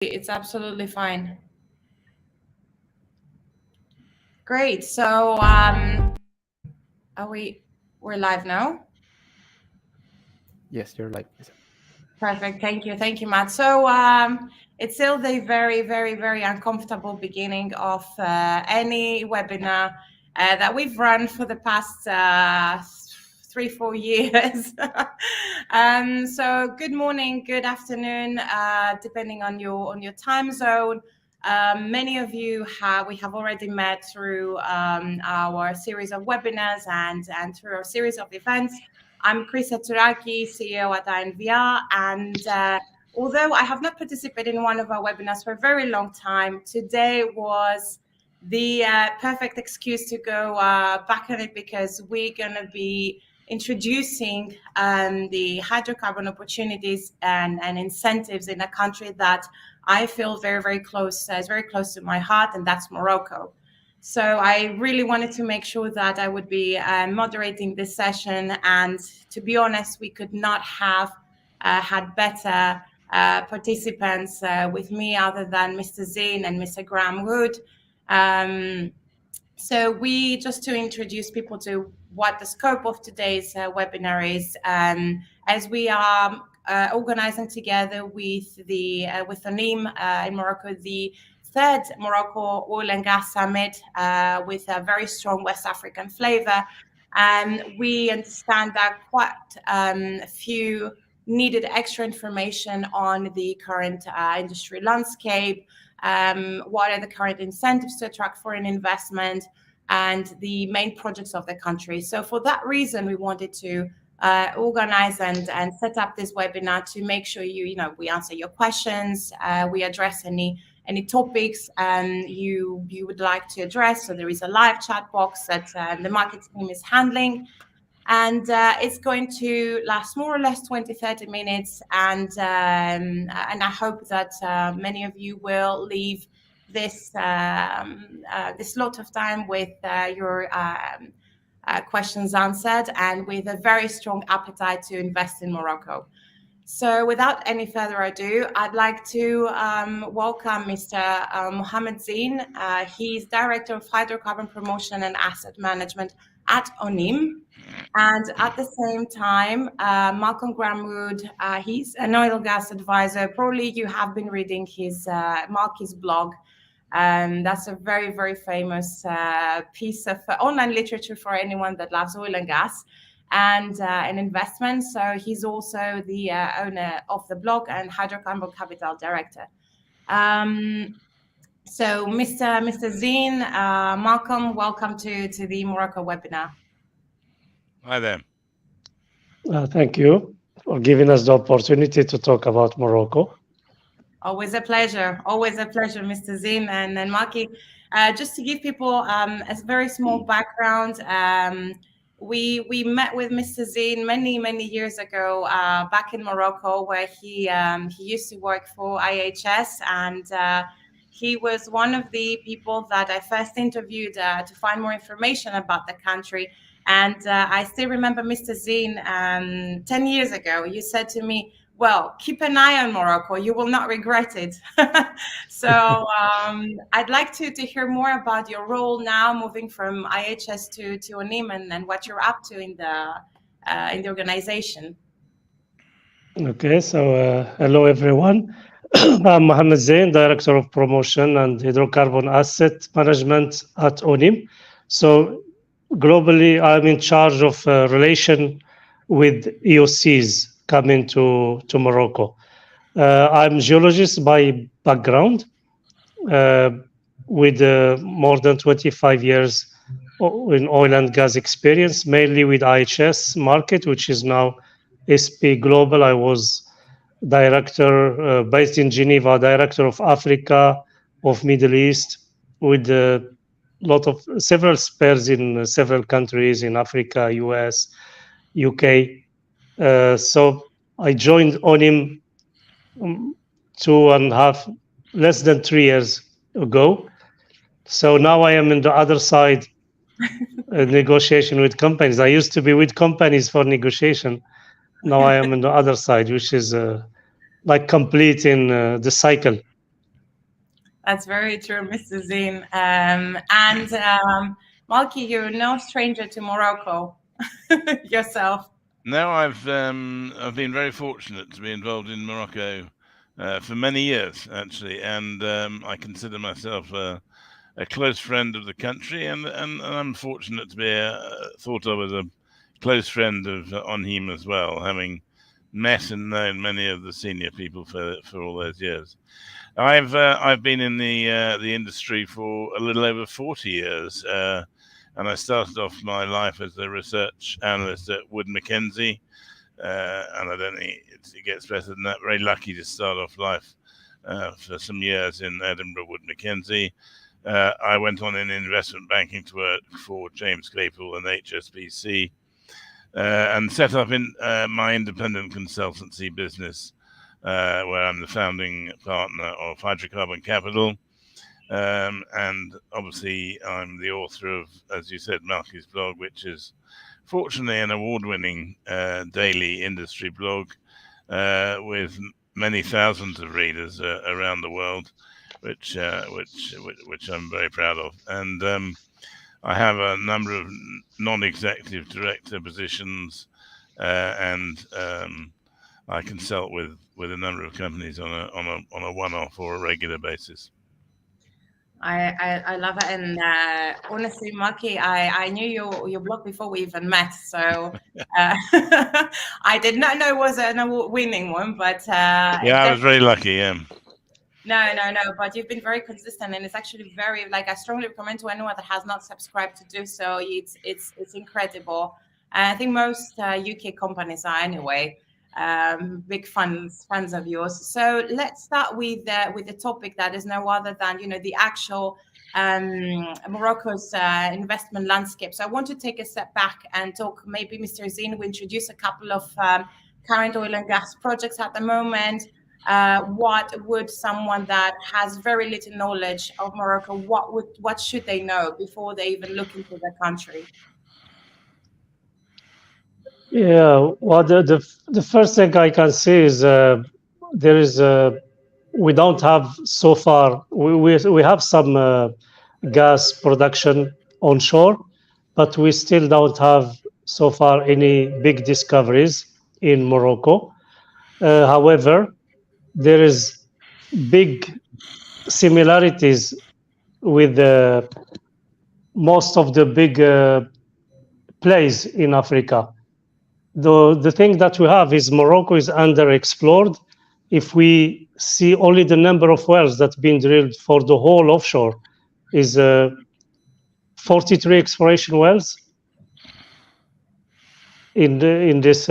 It's absolutely fine. Great. So, we're live now? Yes, you're live. Perfect. Thank you, Matt. So, it's still the very, very, very uncomfortable beginning of any webinar that we've run for the past 3-4 years. So, good morning, good afternoon, depending on your time zone. Many of you we have already met through our series of webinars and through our series of events. I'm Krisa Turaki, CEO at INVR, and although I have not participated in one of our webinars for a very long time, today was the perfect excuse to go back on it, because we're going to be introducing the hydrocarbon opportunities and incentives in a country that I feel very, very close, is very close to my heart, and that's Morocco. So I really wanted to make sure that I would be moderating this session. And to be honest, we could not have had better participants with me other than Mr. Zine and Mr. Graham Wood. So just to introduce people to what the scope of today's webinar is, as we are organizing together with UNIM in Morocco, the third Morocco Oil and Gas Summit with a very strong West African flavor. And we understand that quite a few needed extra information on the current industry landscape, what are the current incentives to attract foreign investment, and the main projects of the country. So for that reason, we wanted to organize and set up this webinar to make sure we answer your questions, we address any topics you would like to address. So there is a live chat box that the market team is handling. And it's going to last more or less 20-30 minutes. And I hope that many of you will leave this lot of time with your questions answered and with a very strong appetite to invest in Morocco. So without any further ado, I'd like to welcome Mr. Mohamed Zine. He's Director of Hydrocarbon Promotion and Asset Management at UNIM. And at the same time, Malcolm Gramwood, he's an oil and gas advisor. Probably you have been reading his Malky's blog. That's a very, very famous piece of online literature for anyone that loves oil and gas and investment. So he's also the owner of the blog and Hydrocarbon Capital Director. So Mr. Zine, Malcolm, welcome to the Morocco webinar. Hi there. Thank you for giving us the opportunity to talk about Morocco. Always a pleasure, Mr. Zine and Maki. Just to give people a very small background, we met with Mr. Zine many years ago back in Morocco, where he used to work for IHS, and he was one of the people that I first interviewed to find more information about the country. And I still remember, Mr. Zine, 10 years ago, you said to me, well, keep an eye on Morocco, you will not regret it. So I'd like to hear more about your role now, moving from IHS to UNIM, and what you're up to in the organization. Okay, so hello everyone. I'm Mohamed Zain, Director of Promotion and Hydrocarbon Asset Management at UNIM. So globally, I'm in charge of relation with EOCs coming to Morocco. I'm geologist by background, with more than 25 years in oil and gas experience, mainly with IHS Market, which is now SP Global. I was director based in Geneva, director of Africa, of Middle East, with several spares in several countries in Africa, US, UK. So I joined UNIM less than 3 years ago. So now I am in the other side, negotiation with companies. I used to be with companies for negotiation. Now I am on the other side, which is like completing the cycle That's very true, Mr. Zine. Malky, you're no stranger to Morocco yourself. No, I've been very fortunate to be involved in Morocco for many years, actually, and I consider myself a close friend of the country, and I'm fortunate to be thought of as a close friend of Onhim as well, having met and known many of the senior people for all those years. I've been in the industry for a little over 40 years, and I started off my life as a research analyst at Wood Mackenzie, and I don't think it gets better than that. Very lucky to start off life for some years in Edinburgh, Wood Mackenzie. I went on in investment banking to work for James Claypool and HSBC, and set up in my independent consultancy business, where I'm the founding partner of Hydrocarbon Capital. And obviously, I'm the author of, as you said, Malky's blog, which is fortunately an award-winning daily industry blog with many thousands of readers around the world, which I'm very proud of. And I have a number of non-executive director positions, and I consult with a number of companies on a one-off or a regular basis. I love it, and honestly, Maki, I knew your blog before we even met, so I did not know it was an award-winning one, but yeah, I was very lucky. Yeah. No, but you've been very consistent, and it's actually very, like, I strongly recommend to anyone that has not subscribed to do so. It's incredible. I think most UK companies are anyway. Big fans of yours. So let's start with the topic that is no other than the actual Morocco's investment landscape. So I want to take a step back and talk. Maybe Mr. Zine will introduce a couple of current oil and gas projects at the moment. What would someone that has very little knowledge of Morocco, what should they know before they even look into the country? Yeah, well, the first thing I can say is we don't have so far. We have some gas production onshore, but we still don't have so far any big discoveries in Morocco. However, there is big similarities with most of the big plays in Africa. The thing that we have is Morocco is underexplored. If we see only the number of wells that's been drilled for the whole offshore is 43 exploration wells in this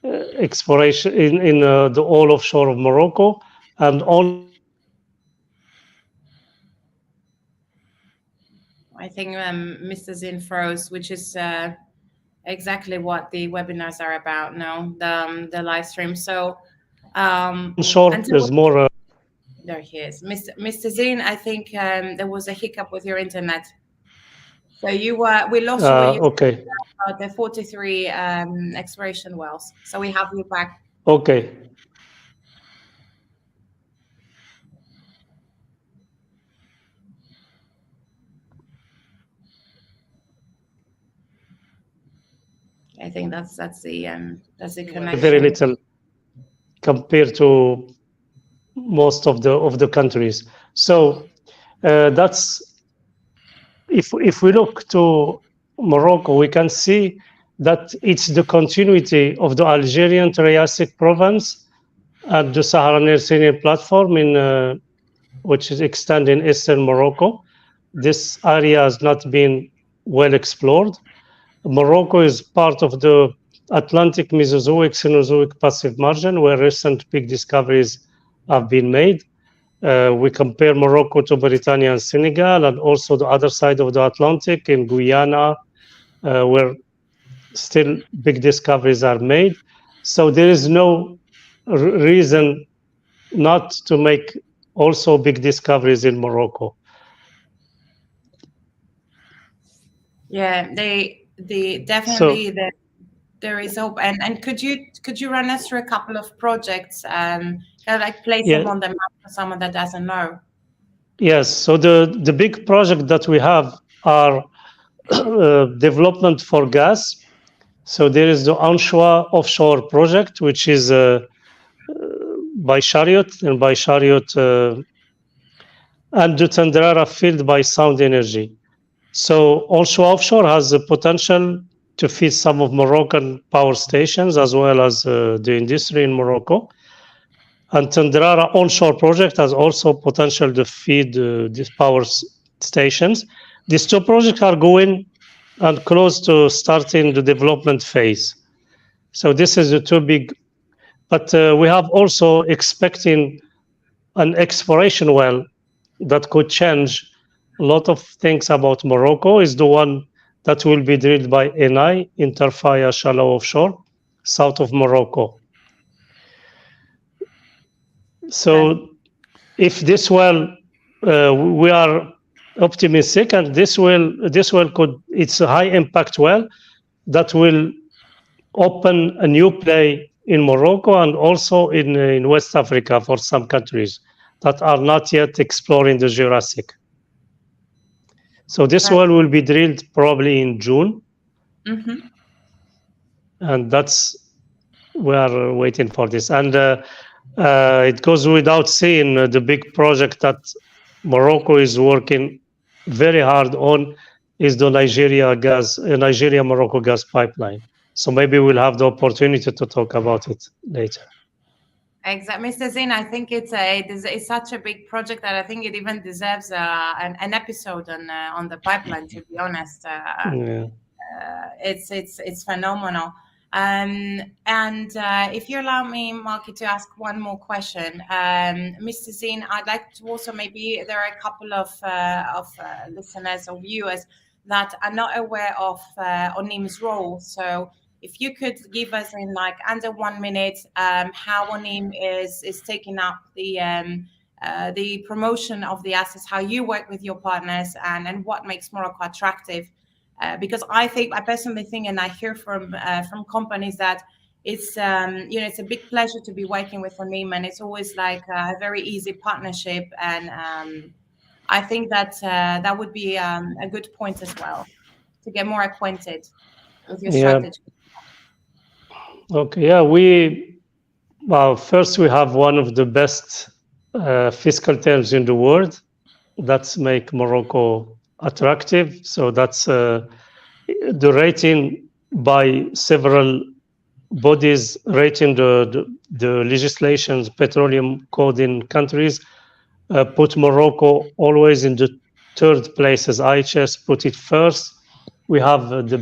exploration in the whole offshore of Morocco, and all. I think Mr. Zin froze, which is exactly what the webinars are about now, the live stream. So short, there's more. There he is, Mr. Zin. I think there was a hiccup with your internet. So we lost you. Okay. The 43 exploration wells. So we have you back. Okay. I think that's the connection. Very little compared to most of the countries. So that's if we look to Morocco, we can see that it's the continuity of the Algerian Triassic province and the Saharan Hercynian platform which is extended in eastern Morocco. This area has not been well explored. Morocco is part of the Atlantic Mesozoic Cenozoic passive margin, where recent big discoveries have been made. We compare Morocco to Mauritania and Senegal, and also the other side of the Atlantic in Guyana, where still big discoveries are made. So there is no reason not to make also big discoveries in Morocco. Yeah, they definitely there is hope. And could you run us through a couple of projects, kind of like place them on the map for someone that doesn't know? Yes. So the big project that we have are development for gas. So there is the onshore offshore project, which is by Chariot and and the Tandrara field by Sound Energy. So also offshore has the potential to feed some of Moroccan power stations as well as the industry in Morocco. And Tandrara onshore project has also potential to feed these stations. These two projects are going and close to starting the development phase. So this is the two big, but we have also expecting an exploration well that could change a lot of things about Morocco is the one that will be drilled by Eni, Interfaya Shallow Offshore, south of Morocco. So if this well, we are optimistic, and this well it's a high impact well that will open a new play in Morocco and also in West Africa for some countries that are not yet exploring the Jurassic. So this well will be drilled probably in June. Mm-hmm. And we are waiting for this. And it goes without saying, the big project that Morocco is working very hard on is the Nigeria-Morocco gas pipeline. So maybe we'll have the opportunity to talk about it later. Exactly, Mr. Zine. I think it's such a big project that I think it even deserves an episode on the pipeline. To be honest, it's phenomenal. And if you allow me, Marky, to ask one more question, Mr. Zine, I'd like to also, maybe there are a couple of listeners or viewers that are not aware of ONIM's role. So if you could give us in like under 1 minute how ONIM is taking up the promotion of the assets, how you work with your partners, and what makes Morocco attractive. Because I personally think, and I hear from companies that it's it's a big pleasure to be working with ONIM, and it's always like a very easy partnership, and I think that that would be a good point as well to get more acquainted with your strategy. Okay, first we have one of the best fiscal terms in the world that make Morocco attractive. So that's the rating by several bodies rating the legislations, petroleum code in countries, put Morocco always in the third place, as IHS put it first. We have the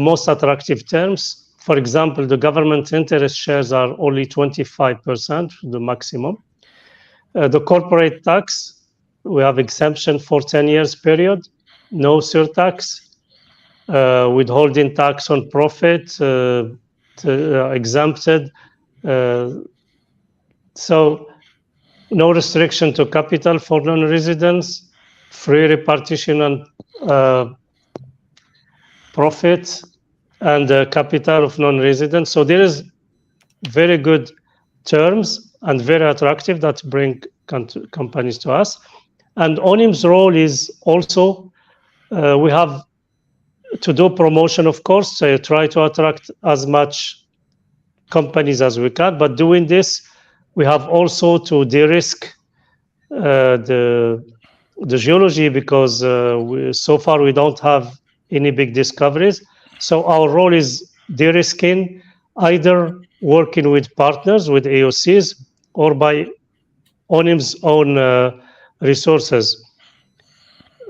most attractive terms. For example, the government interest shares are only 25%, the maximum. The corporate tax, we have exemption for 10 years period, no surtax, withholding tax on profit, exempted. So no restriction to capital for non-residents, free repartition and profit and capital of non-residents. So there is very good terms and very attractive that bring companies to us. And ONIM's role is also, we have to do promotion, of course, so try to attract as much companies as we can, but doing this, we have also to de-risk the geology, because so far we don't have any big discoveries. So our role is de-risking, either working with partners, with AOCs, or by ONIM's own resources.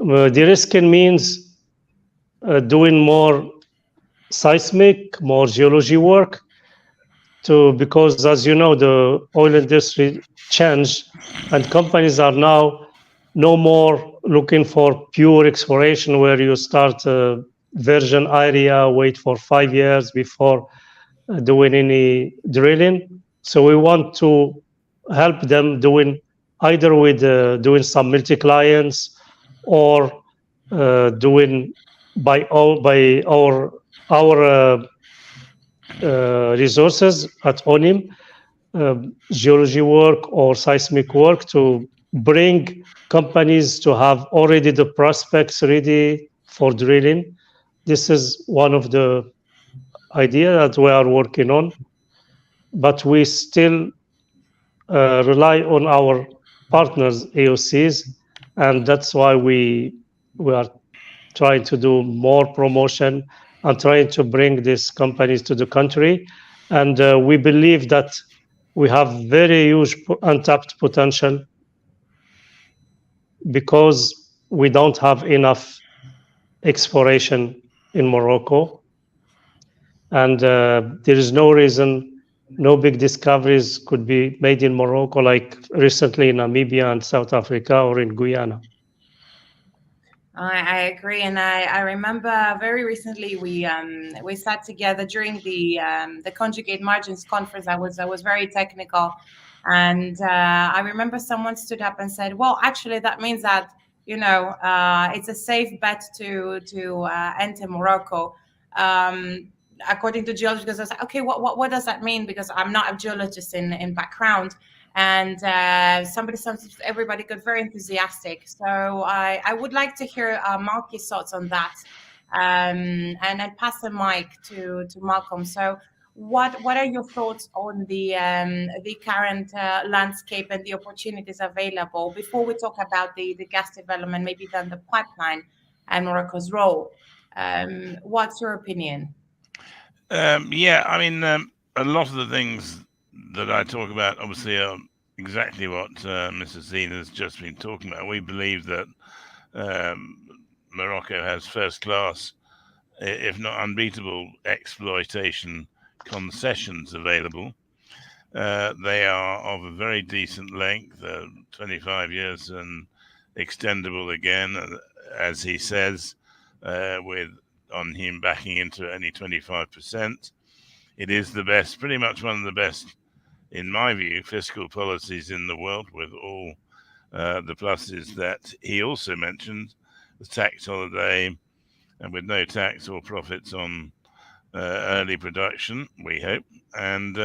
De-risking means doing more seismic, more geology work, because as you know, the oil industry changed, and companies are now no more looking for pure exploration where you start a virgin area, wait for 5 years before doing any drilling. So we want to help them doing either with doing some multi-clients, or doing by our resources at ONIM, geology work or seismic work to bring companies to have already the prospects ready for drilling. This is one of the idea that we are working on, but we still rely on our partners, AOCs, and that's why we are trying to do more promotion and trying to bring these companies to the country. And we believe that we have very huge untapped potential because we don't have enough exploration in Morocco. And there is no reason no big discoveries could be made in Morocco, like recently in Namibia and South Africa or in Guyana. I agree, and I remember very recently we sat together during the conjugate margins conference. I was very technical, and I remember someone stood up and said, "Well, actually, that means that it's a safe bet to enter Morocco." According to geologists, because I was like, okay, what does that mean? Because I'm not a geologist in background, and everybody got very enthusiastic. So I would like to hear Marky's thoughts on that, and then pass the mic to Malcolm. So what are your thoughts on the current landscape and the opportunities available before we talk about the gas development, maybe then the pipeline and Morocco's role? What's your opinion? Yeah, I mean, a lot of the things that I talk about obviously are exactly what Mrs. Zine has just been talking about. We believe that Morocco has first class, if not unbeatable, exploitation concessions available. They are of a very decent length, 25 years and extendable again, as he says, with on him backing into only 25%. It is the best, pretty much one of the best, in my view, fiscal policies in the world, with all the pluses that he also mentioned, the tax holiday, and with no tax or profits on early production, we hope, and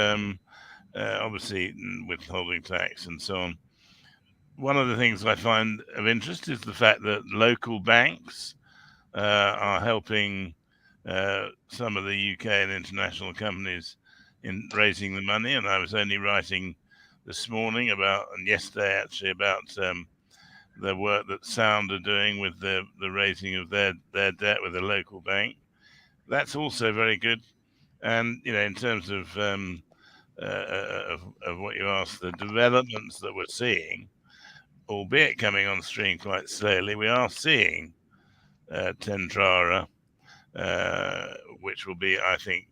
obviously withholding tax and so on. One of the things I find of interest is the fact that local banks are helping some of the UK and international companies in raising the money. And I was only writing this morning and yesterday actually, about the work that Sound are doing with the raising of their debt with a local bank. That's also very good. And in terms of what you asked, the developments that we're seeing, albeit coming on stream quite slowly, we are seeing Tendrara, which will be, I think,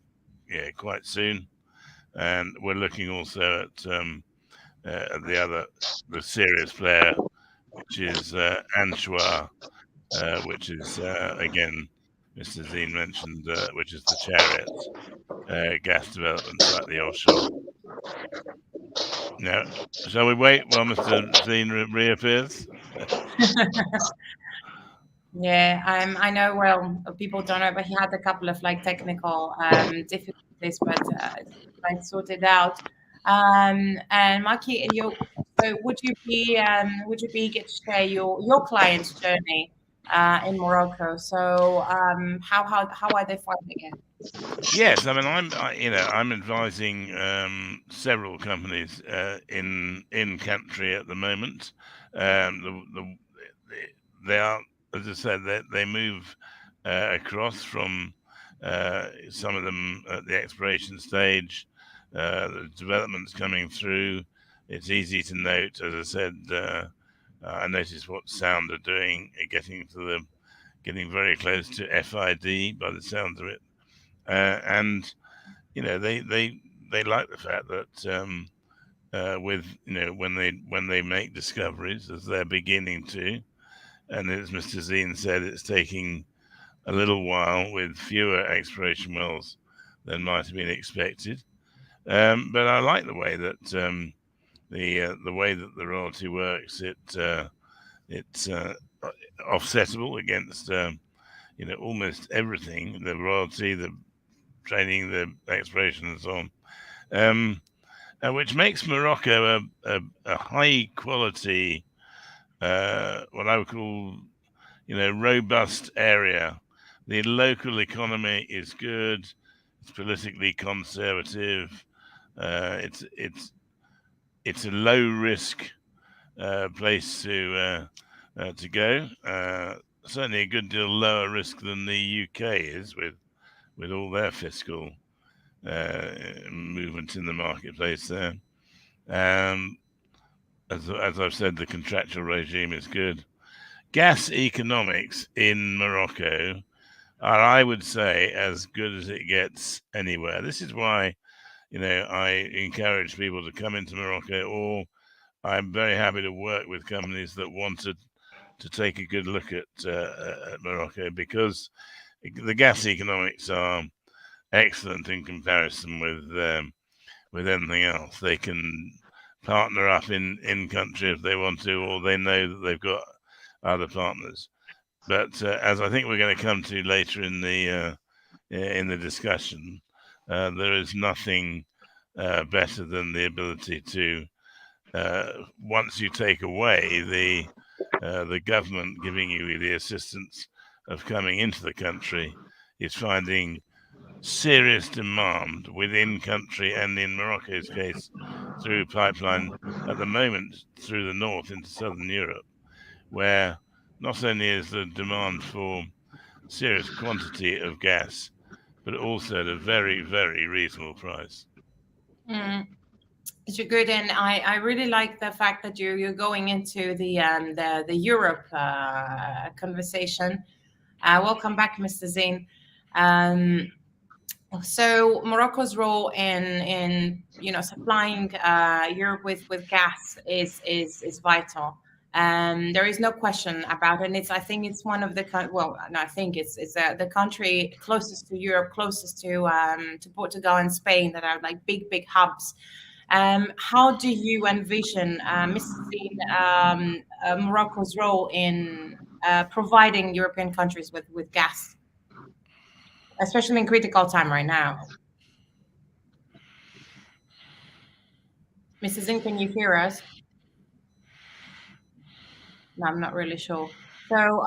quite soon. And we're looking also at the serious player, which is Anchois, which is again, Mr. Zine mentioned, which is the Chariot gas development, slightly offshore. Now, shall we wait while Mr. Zine reappears? Yeah, I know. Well, people don't know, but he had a couple of technical difficulties, but sorted out. And Maki, so would you be eager to share your client's journey in Morocco? So how are they finding it? Yes, I mean I'm advising several companies in country at the moment. They are, as I said, they move across from some of them at the exploration stage. The development's coming through. It's easy to note, as I said. I noticed what Sound are doing, getting very close to FID by the sounds of it. And they like the fact that with when they make discoveries, as they're beginning to, and as Mr. Zine said, it's taking a little while with fewer exploration wells than might have been expected. But I like the way that the way that the royalty works. It's offsettable against almost everything: the royalty, the training, the exploration, and so on. which makes Morocco a high quality, what I would call, robust area. The local economy is good. It's politically conservative. It's a low risk place to go. Certainly a good deal lower risk than the UK is with all their fiscal movement in the marketplace there. As I've said, the contractual regime is good. Gas economics in Morocco are, I would say, as good as it gets anywhere. This is why, I encourage people to come into Morocco, or I'm very happy to work with companies that wanted to take a good look at Morocco, because the gas economics are excellent in comparison with anything else. They can partner up in country if they want to, or they know that they've got other partners. But as I think we're going to come to later in the discussion, there is nothing better than the ability to, once you take away the government giving you the assistance of coming into the country, is finding serious demand within country, and in Morocco's case, through pipeline at the moment through the north into southern Europe, where not only is the demand for serious quantity of gas, but also at a very, very reasonable price. It's good, and I really like the fact that you're going into the Europe conversation. Welcome back, Mr. Zine. So Morocco's role in supplying Europe with gas is vital. There is no question about it. And I think it's one of the the country closest to Europe, closest to Portugal and Spain, that are like big hubs. How do you envision, Mr. Zine, Morocco's role in providing European countries with gas, especially in critical time right now? Mrs. Zine, can you hear us? No, I'm not really sure. So,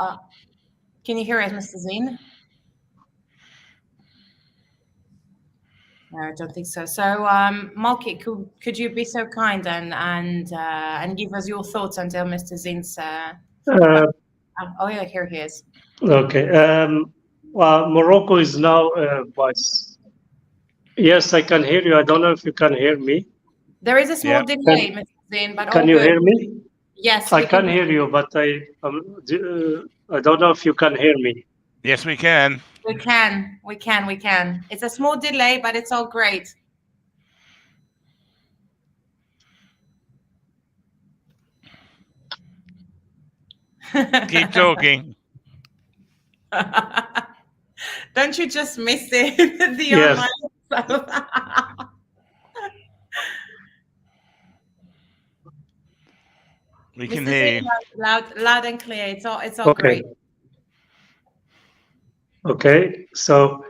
can you hear us, Mr. Zine? No, I don't think so. So, Malki, could you be so kind and give us your thoughts until Mr. Zine's? Oh yeah, here he is. Okay. Well, Morocco is now. Yes, I can hear you. I don't know if you can hear me. There is a small delay, Mr. Zine, but can you hear me? Yes, I can hear you, but I don't know if you can hear me. Yes, we can. We can. It's a small delay, but it's all great. Keep talking. Don't you just miss it? Yes. Online. We can hear you. Loud and clear. It's all okay. Great. Okay. So,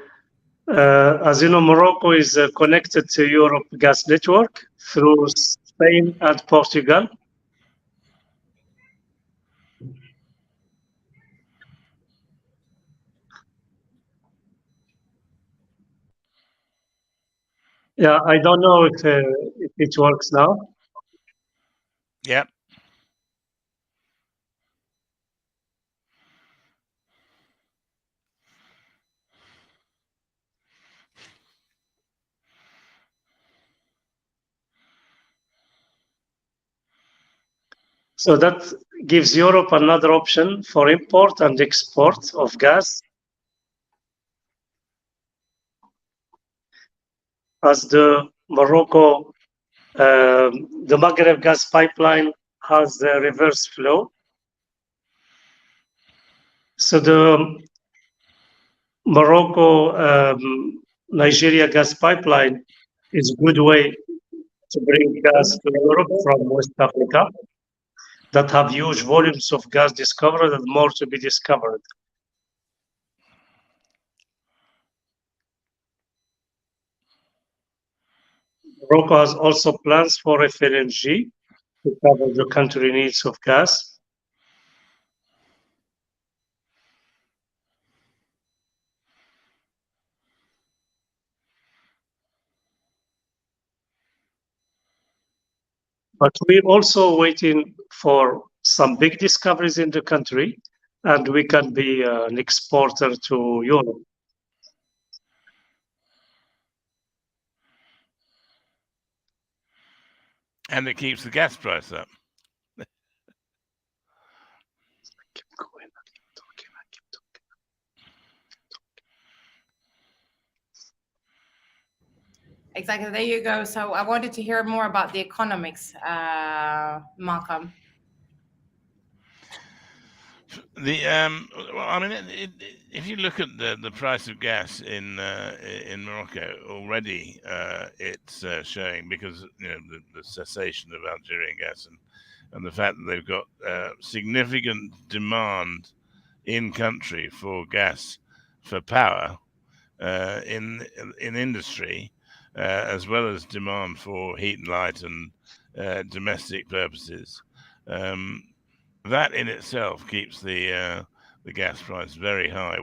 as you know, Morocco is connected to Europe gas network through Spain and Portugal. Yeah, I don't know if it works now. Yep. So that gives Europe another option for import and export of gas, as the Maghreb gas pipeline has a reverse flow. So the Morocco-Nigeria gas pipeline is a good way to bring gas to Europe from West Africa that have huge volumes of gas discovered and more to be discovered. Morocco has also plans for FLNG to cover the country needs of gas. But we're also waiting for some big discoveries in the country, and we can be an exporter to Europe. And it keeps the gas price up. Keep going, keep talking, keep talking. Exactly. There you go. So I wanted to hear more about the economics, Malcolm. Well, I mean, if you look at the price of gas in Morocco already, it's showing, because the cessation of Algerian gas and the fact that they've got significant demand in country for gas for power in industry, as well as demand for heat and light and domestic purposes. That in itself keeps the gas price very high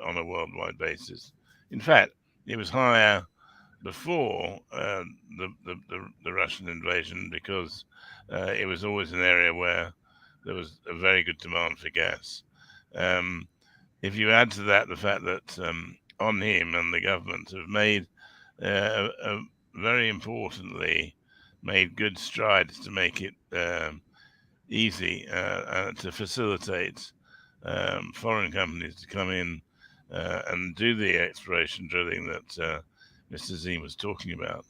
on a worldwide basis. In fact, it was higher before the Russian invasion, because it was always an area where there was a very good demand for gas. If you add to that the fact that on him and the government have made very importantly made good strides to make it easy to facilitate foreign companies to come in and do the exploration drilling that Mr. Zine was talking about.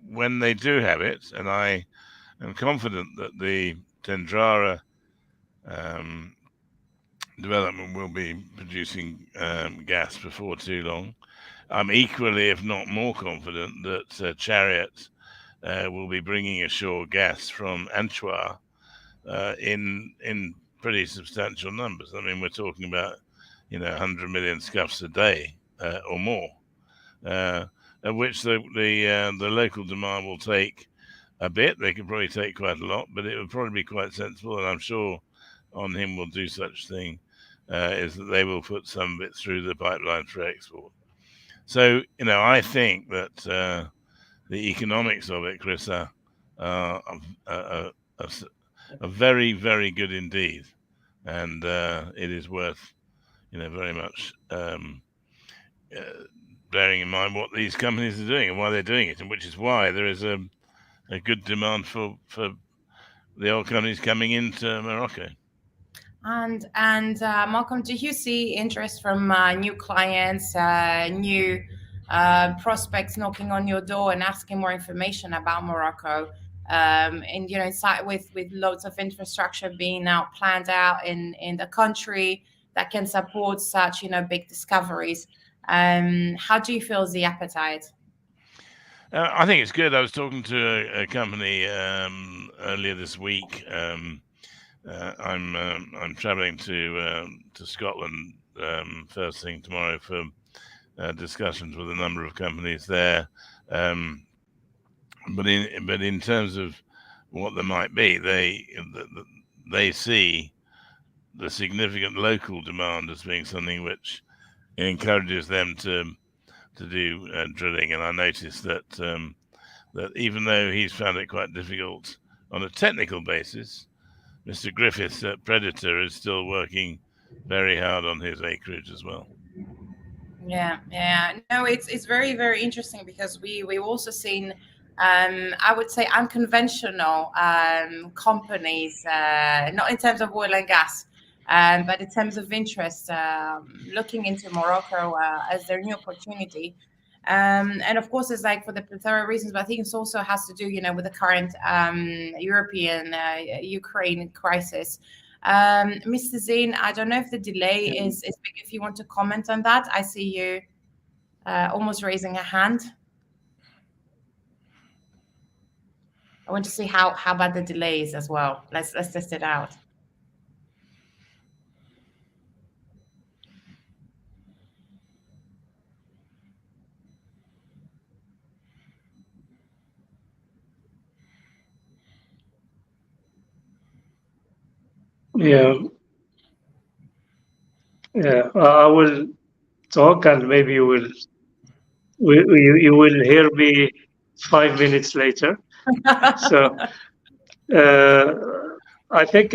When they do have it, and I am confident that the Tendrara development will be producing gas before too long. I'm equally, if not more, confident that Chariot will be bringing ashore gas from Anchois in pretty substantial numbers. I mean, we're talking about 100 million scuffs a day or more, of which the local demand will take a bit. They could probably take quite a lot, but it would probably be quite sensible, and I'm sure on him will do such thing, is that they will put some of it through the pipeline for export. So, I think that the economics of it, Chris, are very, very good indeed. And it is worth, very much bearing in mind what these companies are doing and why they're doing it, and which is why there is a good demand for the oil companies coming into Morocco. And Malcolm, do you see interest from new clients, new prospects knocking on your door and asking more information about Morocco? And inside with loads of infrastructure being now planned out in the country that can support such big discoveries. How do you feel is the appetite? I think it's good. I was talking to a company earlier this week. I'm traveling to Scotland first thing tomorrow for discussions with a number of companies there. But in terms of what there might be, they see the significant local demand as being something which encourages them to do drilling. And I noticed that that even though he's found it quite difficult on a technical basis, Mr. Griffiths at Predator is still working very hard on his acreage as well. Yeah. No, it's very, very interesting, because we've also seen I would say unconventional companies, not in terms of oil and gas, but in terms of interest, looking into Morocco as their new opportunity. And of course, it's like for the plethora reasons, but I think it also has to do, with the current European Ukraine crisis. Mr. Zine, I don't know if the delay is big. If you want to comment on that, I see you almost raising a hand. I want to see how bad the delay is as well. Let's test it out. Yeah, yeah. I will talk, and maybe you will hear me 5 minutes later. So I think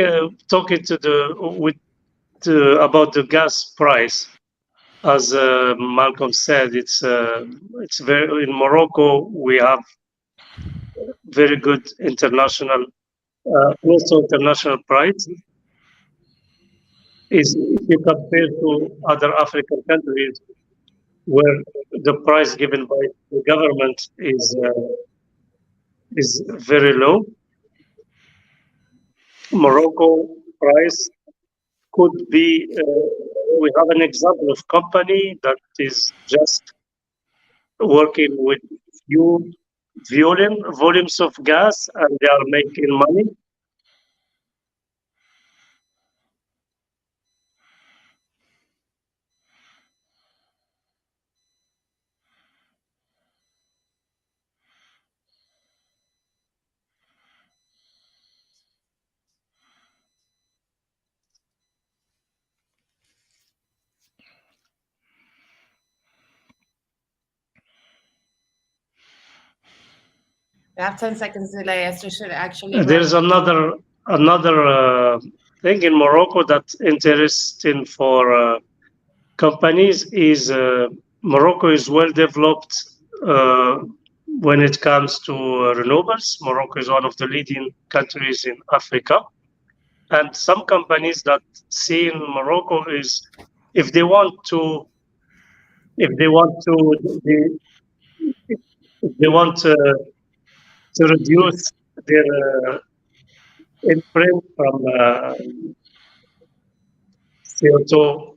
talking to about the gas price, as Malcolm said, it's very in Morocco we have very good international also international price. Is if you compare to other African countries where the price given by the government is very low, Morocco price could be. We have an example of company that is just working with few volumes of gas, and they are making money. We have 10 seconds delay, as you should actually. There is another thing in Morocco that's interesting for companies is Morocco is well developed uh, when it comes to renewables. Morocco is one of the leading countries in Africa, and some companies that see in Morocco is if they want to if they want to if they want to reduce their imprint from CO2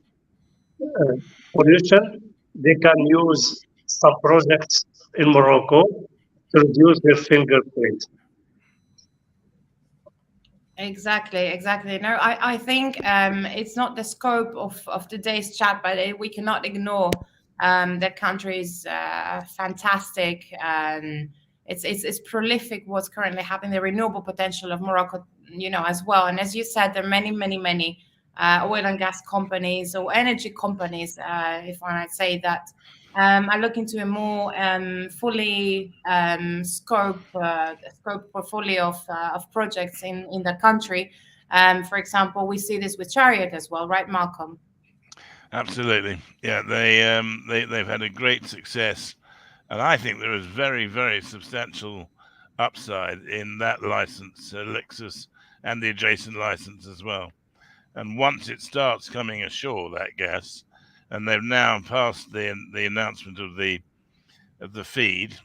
pollution, they can use some projects in Morocco to reduce their fingerprint. Exactly. No, I think it's not the scope of today's chat, but we cannot ignore the country's fantastic. It's prolific what's currently happening, the renewable potential of Morocco, as well. And as you said, there are many oil and gas companies or energy companies, if I might say that, are looking to a more fully scope portfolio of projects in the country. For example, we see this with Chariot as well, right, Malcolm? Absolutely, yeah. They've had a great success, and I think there is very substantial upside in that license, Lexus, and the adjacent license as well. And once it starts coming ashore, that gas, and they've now passed the announcement of the feed,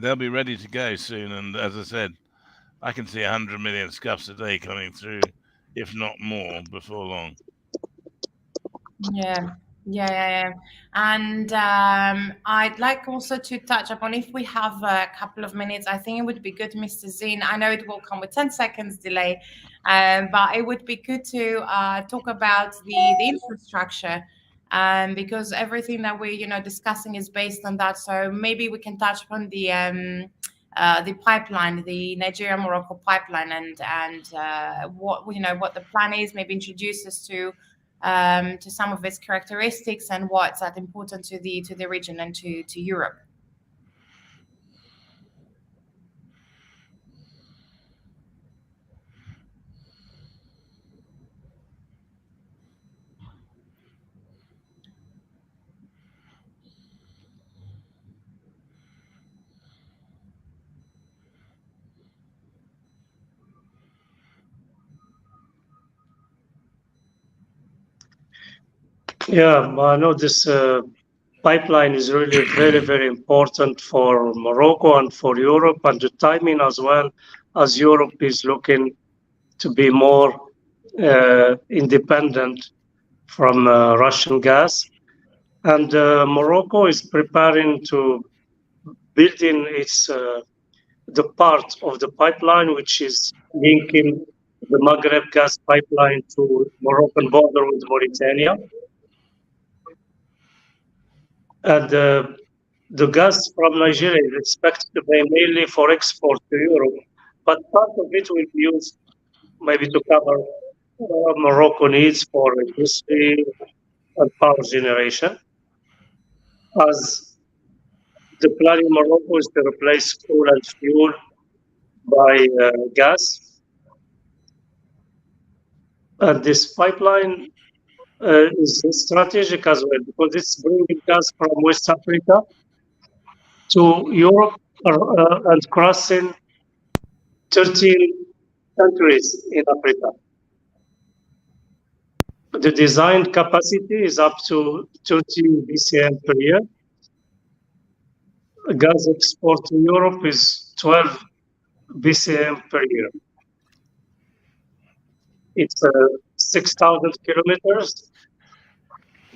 they'll be ready to go soon. And as I said, I can see 100 million scuffs a day coming through, if not more, before long. Yeah. And I'd like also to touch upon, if we have a couple of minutes, I think it would be good, Mr. Zine. I know it will come with 10 seconds delay, but it would be good to talk about the infrastructure, because everything that we're discussing is based on that. So maybe we can touch upon the pipeline, the Nigeria-Morocco pipeline, and what the plan is. Maybe introduce us to some of its characteristics and what's that important to the region and to Europe. Yeah, I know this pipeline is really very important for Morocco and for Europe, and the timing as well, as Europe is looking to be more independent from Russian gas. And Morocco is preparing to building its the part of the pipeline which is linking the Maghreb gas pipeline to Moroccan border with Mauritania. And the gas from Nigeria is expected to be mainly for export to Europe, but part of it will be used maybe to cover Morocco needs for industry and power generation, as the plan in Morocco is to replace coal and fuel by gas. And this pipeline is strategic as well because it's bringing gas from West Africa to Europe and crossing 13 countries in Africa. The designed capacity is up to 30 BCM per year. Gas export to Europe is 12 BCM per year. It's 6,000 kilometers.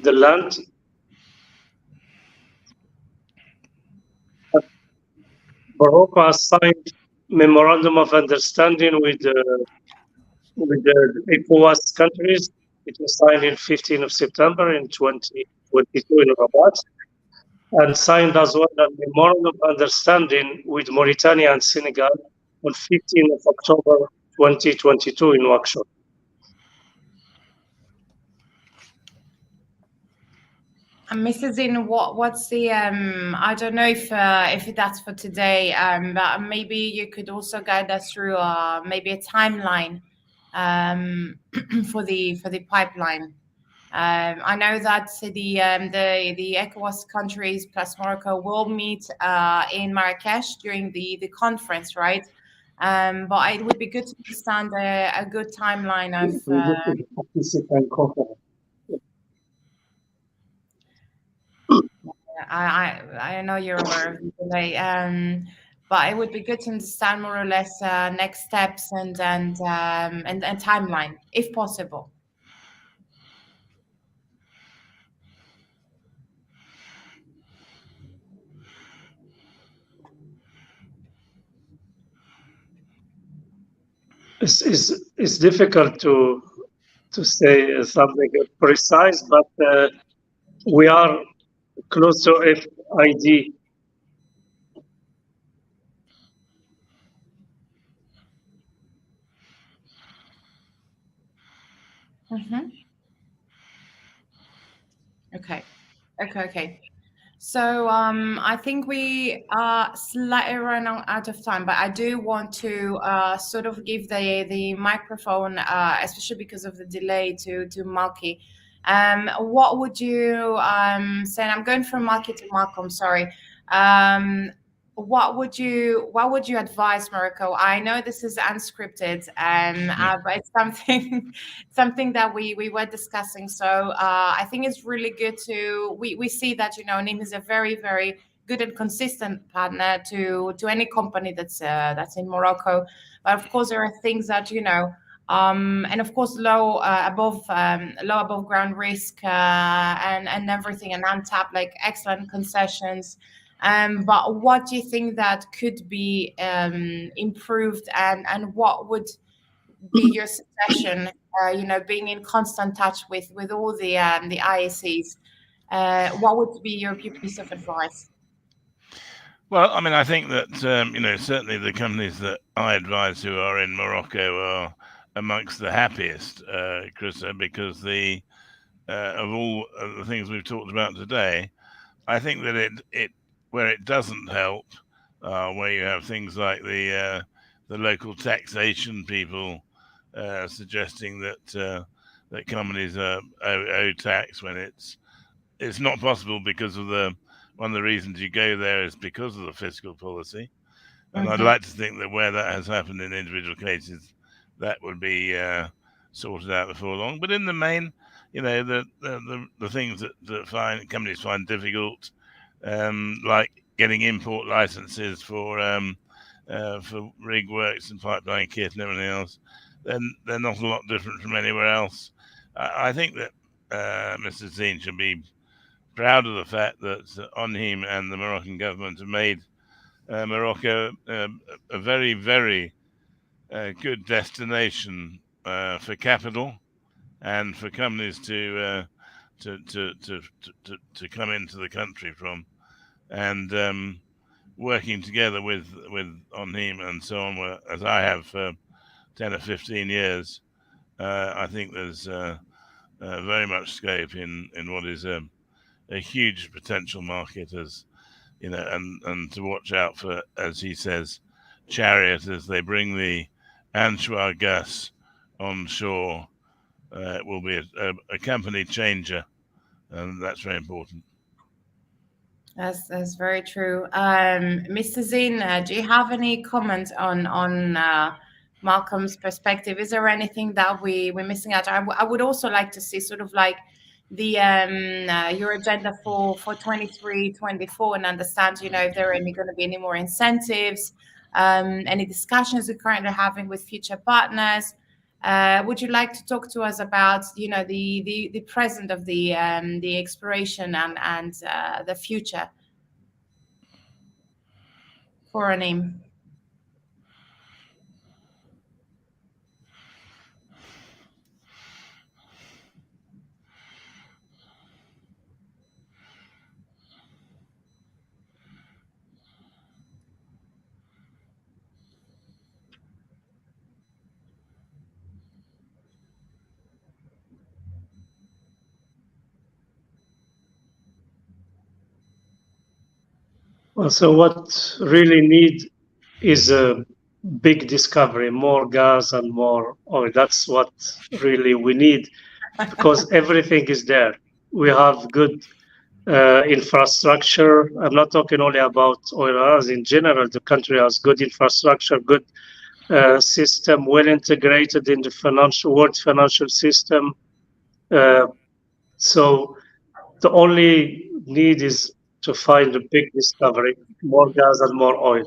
The land. Morocco has signed memorandum of understanding with the ECOWAS countries. It was signed in 15th of September in 2022 in Rabat, and signed as well a memorandum of understanding with Mauritania and Senegal on 15th of October 2022 in Nouakchott. And Mr. Zine, what's the I don't know if that's for today, but maybe you could also guide us through maybe a timeline for the pipeline. I know that the ECOWAS countries plus Morocco will meet in Marrakesh during the conference, right? But it would be good to understand a good timeline of. I know you're aware of the delay, but it would be good to understand more or less next steps and timeline, if possible. It's difficult to say something precise, but we are close to FID. Mm-hmm. Okay. So I think we are slightly running out of time, but I do want to sort of give the microphone, especially because of the delay, to Malky. What would you say? And I'm going from Malky to Malcolm. Sorry. What would you advise Morocco? I know this is unscripted, but it's something that we were discussing. So I think it's really good we see that NIM is a very, very good and consistent partner to any company that's in Morocco. But of course there are things that and of course low above ground risk and everything, and untapped, like excellent concessions. But what do you think that could be improved, and what would be your suggestion? Being in constant touch with all the ISCs, what would be your piece of advice? Well, I mean, I think that certainly the companies that I advise who are in Morocco are amongst the happiest, Chrissa, because of all of the things we've talked about today, I think that it where it doesn't help, where you have things like the local taxation people suggesting that companies owe tax when it's not possible because of one of the reasons you go there is because of the fiscal policy. And I'd like to think that where that has happened in individual cases, that would be sorted out before long. But in the main, the things that companies find difficult, like getting import licenses for rig works and pipeline kit and everything else, then they're not a lot different from anywhere else. I think that Mr. Zine should be proud of the fact that ONHYM and the Moroccan government have made Morocco a very, very good destination for capital and for companies to come into the country from, and working together with ONHYM and so on, as I have for 10 or 15 years, I think there's very much scope in what is a huge potential market, as you know, and to watch out for, as he says, Chariot as they bring the Anchois gas on shore. It will be a company changer, and that's very important. That's very true. Mr. Zine, do you have any comment on Malcolm's perspective? Is there anything that we're missing out? I would also like to see sort of like the your agenda for 23, 24, and understand, you know, if there are any going to be any more incentives, any discussions we're currently having with future partners. Would you like to talk to us about, you know, the present of the exploration and the future for a name? Well, so what really need is a big discovery, more gas and more oil. That's what really we need, because everything is there. We have good infrastructure. I'm not talking only about oil and gas. In general, the country has good infrastructure, good system, well integrated in the world financial system. So the only need is to find a big discovery, more gas and more oil.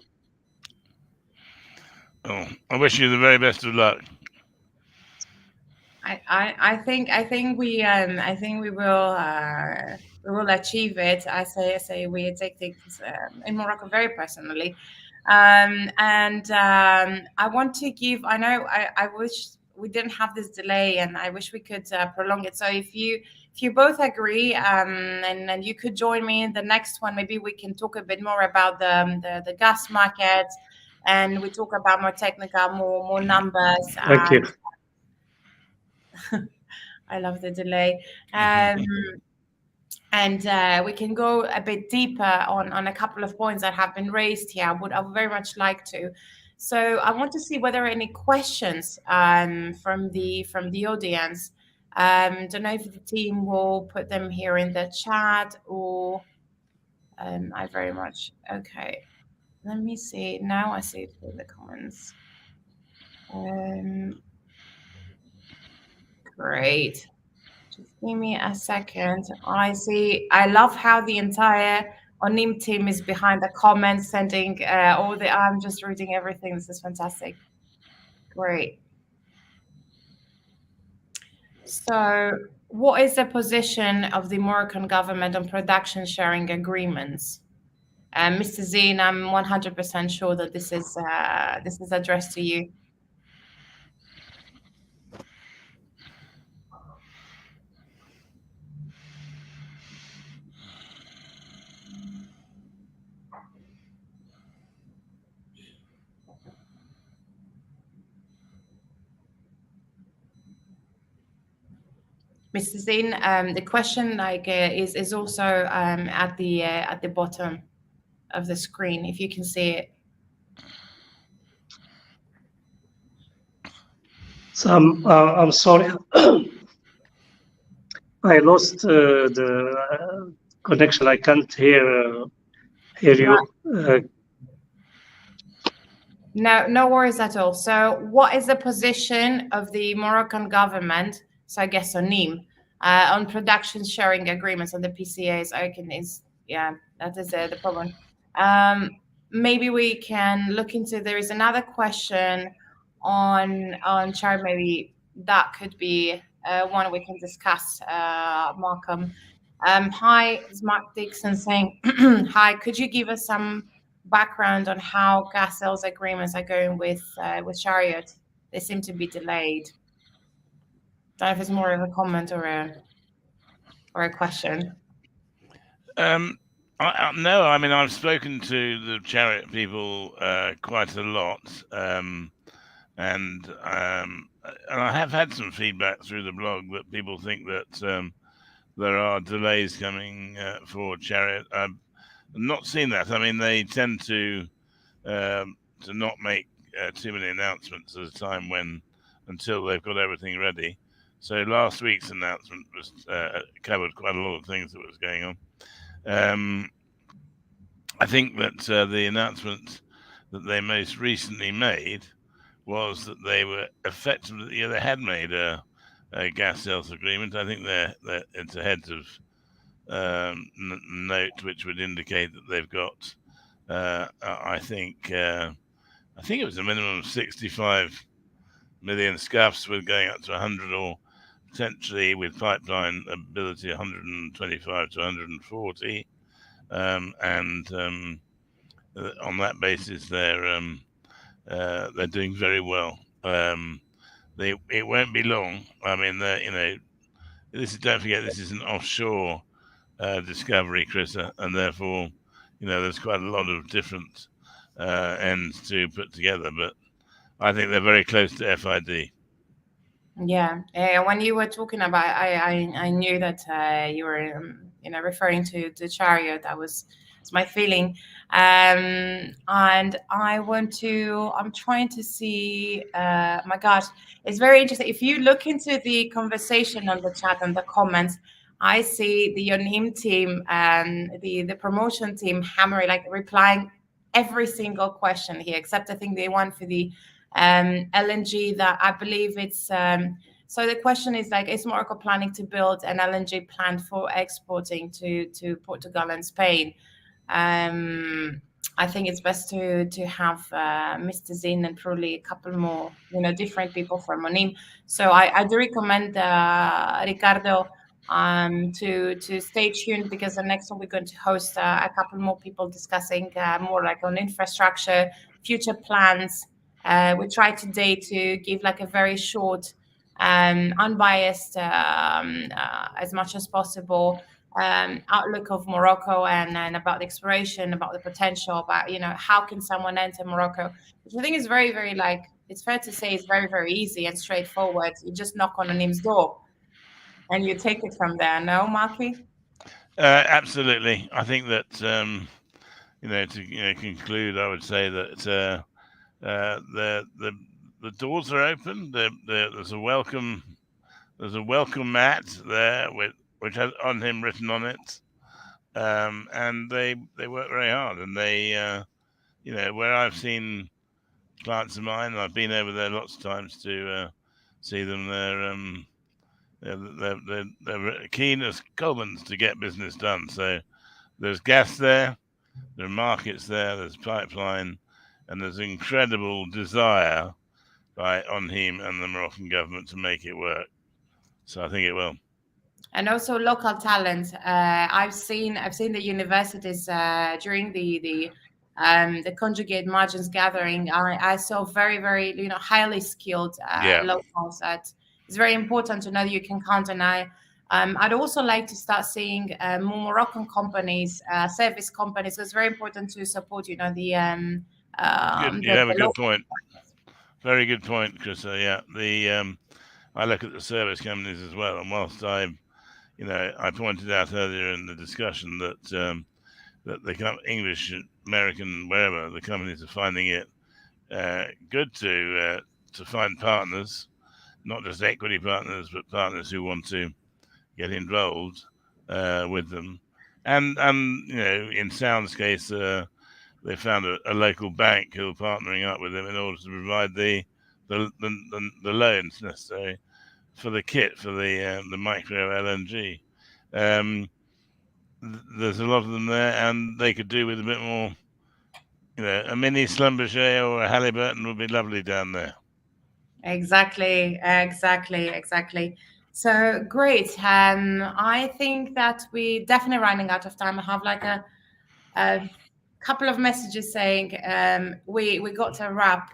Oh, I wish you the very best of luck. I think we will achieve it. I say we take things in Morocco very personally, and I want to give. I know I wish we didn't have this delay, and I wish we could prolong it. So if you both agree, and you could join me in the next one, maybe we can talk a bit more about the gas market, and we talk about more technical, more numbers. Thank you. I love the delay. And we can go a bit deeper on a couple of points that have been raised here. I would very much like to. So I want to see whether any questions from the audience. Don't know if the team will put them here in the chat or I very much. Okay, let me see. Now I see it in the comments. Great. Just give me a second. I love how the entire Onim team is behind the comments, sending I'm just reading everything. This is fantastic. Great. So what is the position of the Moroccan government on production sharing agreements? Mr. Zine, I'm 100% sure that this is addressed to you. Mr. Zine, the question is also at the bottom of the screen, if you can see it. So I'm sorry, I lost the connection. I can't hear you. No worries at all. So what is the position of the Moroccan government, so I guess ONIM, on production sharing agreements on the PCAs? That is the problem. Maybe we can look into, there is another question on chart, maybe that could be one we can discuss, Malcolm. Hi, it's Mark Dixon saying, hi, could you give us some background on how gas sales agreements are going with Chariot? They seem to be delayed. Don't know if it's more of a comment or a question. No, I mean, I've spoken to the Chariot people quite a lot, and I have had some feedback through the blog that people think that there are delays coming for Chariot. I've not seen that. I mean, they tend to not make too many announcements at a time until they've got everything ready. So last week's announcement was covered quite a lot of things that was going on. I think that the announcement that they most recently made was that they were effectively, they had made a gas sales agreement. I think it's a heads of note which would indicate that they've got, I think it was a minimum of 65 million scuffs, with going up to 100, or potentially with pipeline ability 125 to 140. And on that basis, they're doing very well. It won't be long. I mean, don't forget, this is an offshore discovery, Chris, and therefore, there's quite a lot of different ends to put together. But I think they're very close to FID. Yeah, when you were talking about, I knew that you were referring to the Chariot. It's my feeling, and I'm trying to see. My gosh, it's very interesting. If you look into the conversation on the chat and the comments, I see the Yonim team and the promotion team hammering, like replying every single question here, except I think they want for the LNG, that I believe it's so the question is, like, is Morocco planning to build an LNG plant for exporting to Portugal and Spain? I think it's best to have Mr. Zine and probably a couple more different people from Monim. So I do recommend Ricardo to stay tuned, because the next one we're going to host a couple more people discussing more like on infrastructure, future plans. We try today to give like a very short, unbiased, as much as possible, outlook of Morocco, and about the exploration, about the potential, about how can someone enter Morocco, which I think is very, very, like, it's fair to say it's very, very easy and straightforward. You just knock on Anim's door and you take it from there. No, Marky? Absolutely. I think that to conclude, I would say that the doors are open. There's a welcome mat there which has on him written on it, and they work very hard. And they where I've seen clients of mine, and I've been over there lots of times to see them. They're keen as Colmans to get business done. So there's gas there, there are markets there, there's pipeline, and there's incredible desire by Onhim and the Moroccan government to make it work. So I think it will. And also local talent. I've seen the universities during the conjugate margins gathering. I saw very, very highly skilled locals. It's very important to know that you can count on. I'd also like to start seeing more Moroccan companies, service companies. So it's very important to support you have a good point. Very good point, Chris. I look at the service companies as well, and whilst I pointed out earlier in the discussion that the English, American, wherever, the companies are finding it good to find partners, not just equity partners, but partners who want to get involved with them. And in Sound's case, they found a local bank who are partnering up with them in order to provide the loans necessary for the kit for the micro LNG. There's a lot of them there, and they could do with a bit more. A mini Schlumberger or a Halliburton would be lovely down there. Exactly. So great. I think that we definitely running out of time. I have like a couple of messages saying we got to wrap.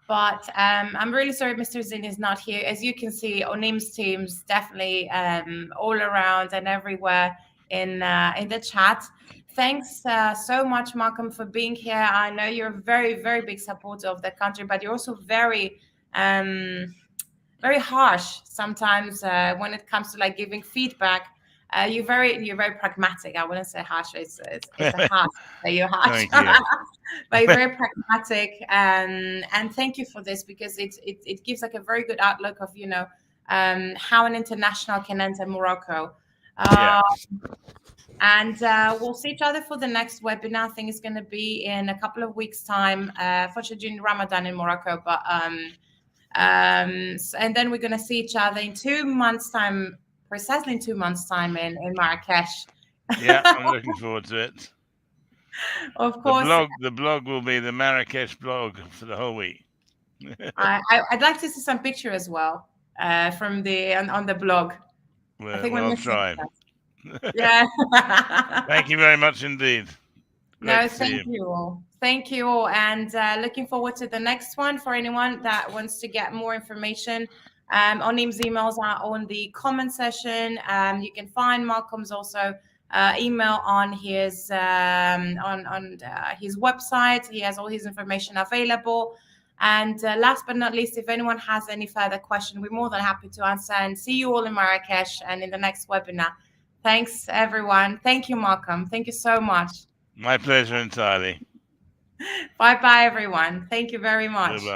But I'm really sorry Mr. Zine is not here. As you can see, Onim's team's definitely all around and everywhere in the chat. Thanks so much, Malcolm, for being here. I know you're a very, very big supporter of the country, but you're also very, very harsh sometimes when it comes to like giving feedback. You're very pragmatic. I wouldn't say harsh. It's a harsh. You're harsh, Thank you. but you're very pragmatic. And thank you for this, because it gives like a very good outlook of how an international can enter Morocco. Yeah. And we'll see each other for the next webinar. I think it's going to be in a couple of weeks' time, fortunately during Ramadan in Morocco. But and then we're going to see each other in 2 months' time, precisely in 2 months' time in Marrakesh. Yeah, I'm looking forward to it. Of course. The blog will be the Marrakesh blog for the whole week. I'd like to see some picture as well from on the blog. Well, I think I'll try. Yeah. Thank you very much indeed. No, thank you all. Thank you all. And looking forward to the next one. For anyone that wants to get more information, Onim's emails are on the comment section. You can find Malcolm's also email on his his website. He has all his information available. And last but not least, if anyone has any further question, we're more than happy to answer. And see you all in Marrakesh and in the next webinar. Thanks, everyone. Thank you, Malcolm. Thank you so much. My pleasure entirely. Bye-bye, everyone. Thank you very much. Goodbye.